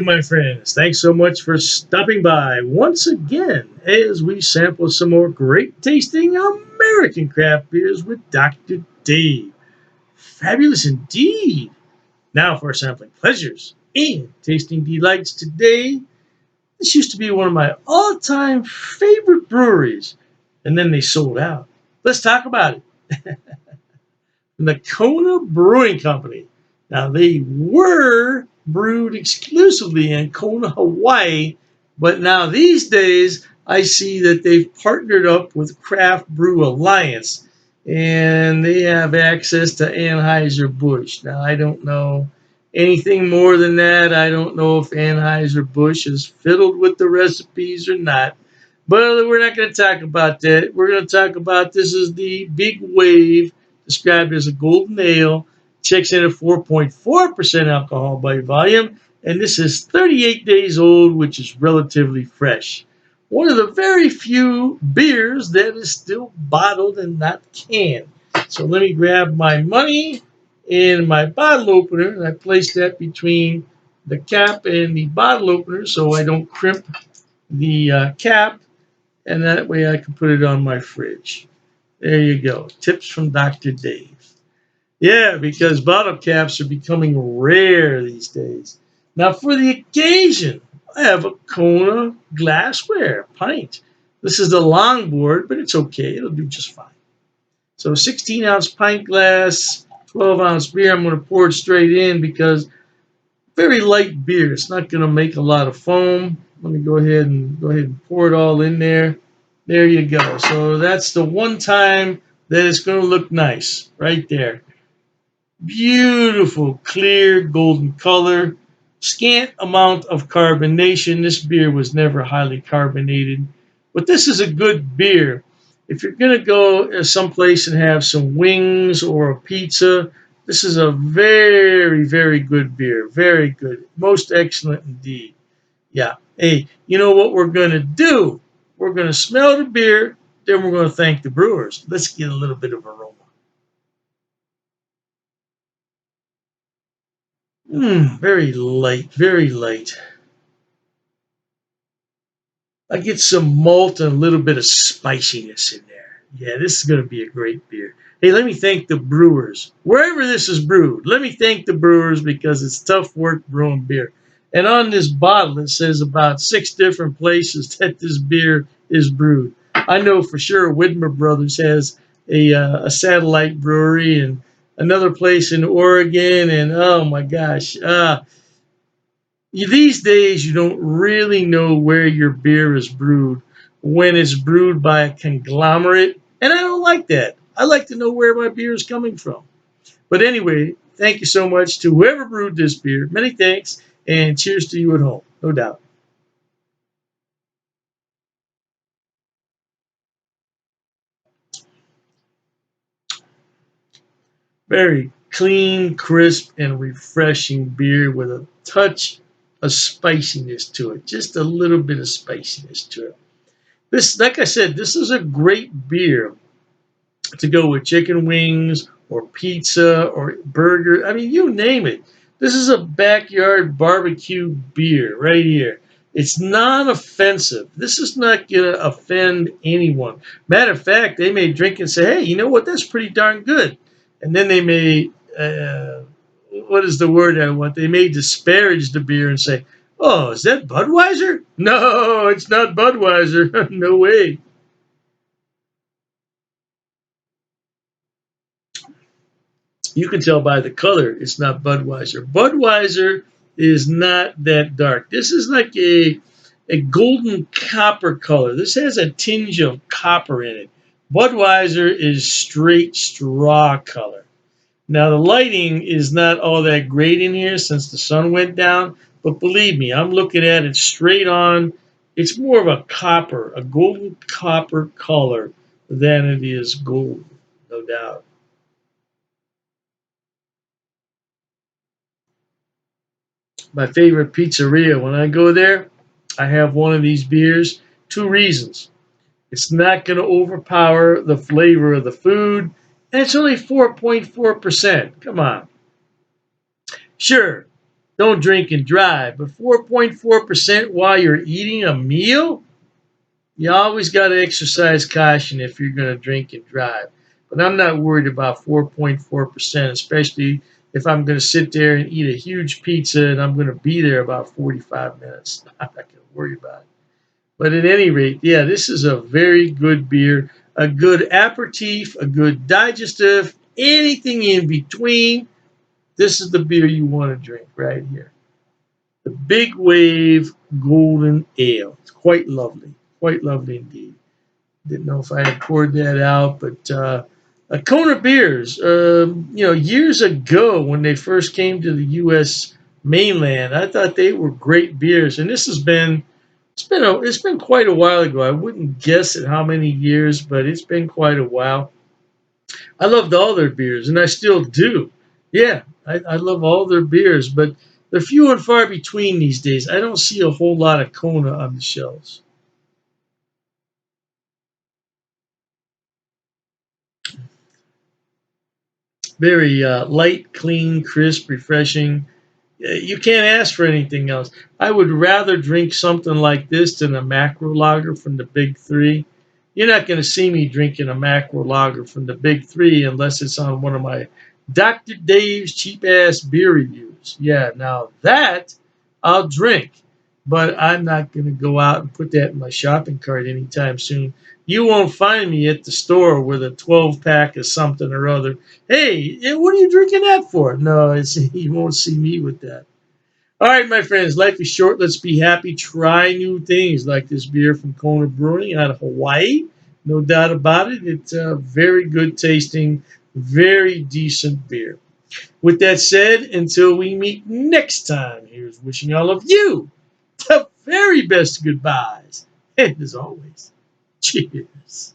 Welcome, my friends. Thanks so much for stopping by once again as we sample some more great tasting American craft beers with Dr. Dave. Fabulous indeed. Now for our sampling pleasures and tasting delights today. This used to be one of my all time favorite breweries, and then they sold out. Let's talk about it. The Kona Brewing Company. Now, they were brewed exclusively in Kona, Hawaii, but now these days I see that they've partnered up with Craft Brew Alliance and they have access to Anheuser-Busch. Now, I don't know anything more than that. I don't know if Anheuser-Busch is fiddled with the recipes or not. But we're not going to talk about that. We're going to talk about this is the big wave described as a golden ale, checks in at 4.4% alcohol by volume, and this is 38 days old, which is relatively fresh. One of the very few beers that is still bottled and not canned. So let me grab my money and my bottle opener, and I place that between the cap and the bottle opener so I don't crimp the cap, and that way I can put it on my fridge. There you go. Tips from Dr. Dave. Yeah, because bottle caps are becoming rare these days. Now, for the occasion, I have a Kona glassware pint. This is the longboard, but it's okay. It'll do just fine. So, 16-ounce pint glass, 12-ounce beer. I'm going to pour it straight in because very light beer. It's not going to make a lot of foam. Let me go ahead and pour it all in there. There you go. So that's the one time that it's going to look nice right there. Beautiful, clear, golden color. Scant amount of carbonation. This beer was never highly carbonated. But this is a good beer. If you're going to go someplace and have some wings or a pizza, this is a very, very good beer. Very good. Most excellent indeed. Yeah. Hey, you know what we're going to do? We're going to smell the beer, then we're going to thank the brewers. Let's get a little bit of aroma. Very light, very light. I get some malt and a little bit of spiciness in there. Yeah, this is going to be a great beer. Hey, let me thank the brewers. Wherever this is brewed, let me thank the brewers because it's tough work brewing beer. And on this bottle, it says about 6 different places that this beer is brewed. I know for sure Widmer Brothers has a satellite brewery and another place in Oregon. And oh my gosh, these days you don't really know where your beer is brewed when it's brewed by a conglomerate, and I don't like that. I like to know where my beer is coming from. But anyway, thank you so much to whoever brewed this beer. Many thanks, and cheers to you at home, no doubt. Very clean, crisp, and refreshing beer with a touch of spiciness to it, just a little bit of spiciness to it. This, like I said, this is a great beer to go with chicken wings or pizza or burger. I mean, you name it. This is a backyard barbecue beer right here. It's non offensive. This is not going to offend anyone. Matter of fact, they may drink and say, hey, you know what? That's pretty darn good. And then they may, what is the word I want? They may disparage the beer and say, oh, is that Budweiser? No, it's not Budweiser. No way. You can tell by the color it's not Budweiser. Budweiser is not that dark. This is like a golden copper color. This has a tinge of copper in it. Budweiser is straight straw color. Now the lighting is not all that great in here since the sun went down, but believe me, I'm looking at it straight on. It's more of a copper, a golden copper color than it is gold, no doubt. My favorite pizzeria. When I go there, I have one of these beers. 2 reasons. It's not going to overpower the flavor of the food, and it's only 4.4%. Come on. Sure, Don't drink and drive. But 4.4% while you're eating a meal? You always got to exercise caution if you're going to drink and drive. But I'm not worried about 4.4%, especially if I'm going to sit there and eat a huge pizza and I'm going to be there about 45 minutes. I'm not going to worry about it. But at any rate, yeah, this is a very good beer, a good aperitif, a good digestive, anything in between. This is the beer you want to drink right here. The Big Wave Golden Ale. It's quite lovely indeed. Didn't know if I had poured that out, but Kona beers. Years ago when they first came to the U.S. mainland, I thought they were great beers, and this has been it's been quite a while ago. I wouldn't guess at how many years, but it's been quite a while. I loved all their beers, and I still do. Yeah, I love all their beers, but they're few and far between these days. I don't see a whole lot of Kona on the shelves. Very light, clean, crisp, refreshing. You can't ask for anything else. I would rather drink something like this than a macro lager from the big three. You're not going to see me drinking a macro lager from the big three unless it's on one of my Dr. Dave's cheap ass beer reviews. Yeah, now that I'll drink, but I'm not going to go out and put that in my shopping cart anytime soon. You won't find me at the store with a 12 pack of something or other. Hey, what are you drinking that for? No, you won't see me with that. All right, my friends, life is short. Let's be happy. Try new things like this beer from Kona Brewing out of Hawaii. No doubt about it. It's a very good tasting, very decent beer. With that said, until we meet next time, here's wishing all of you the very best goodbyes. And as always, cheers.